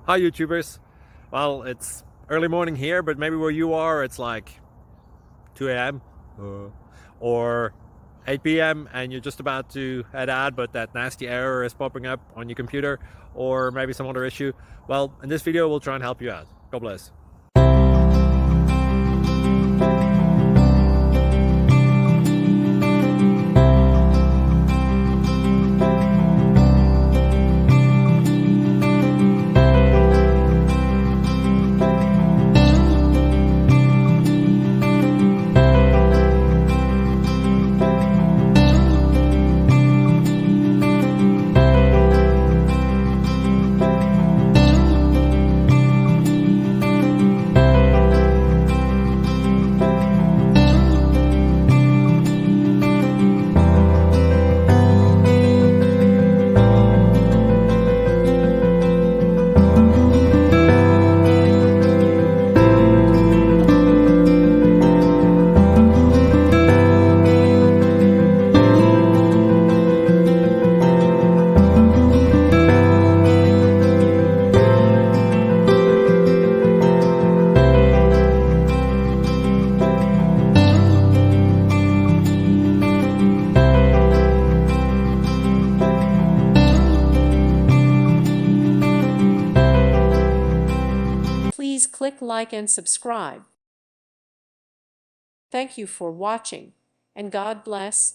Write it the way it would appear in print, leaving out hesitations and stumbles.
Hi YouTubers. Well, it's early morning here, but maybe where you are it's like 2 a.m. Or 8 p.m. and you're just about to head out, but that nasty error is popping up on your computer, or maybe some other issue. Well, in this video we'll try and help you out. God bless. Please click like and subscribe. Thank you for watching, and God bless.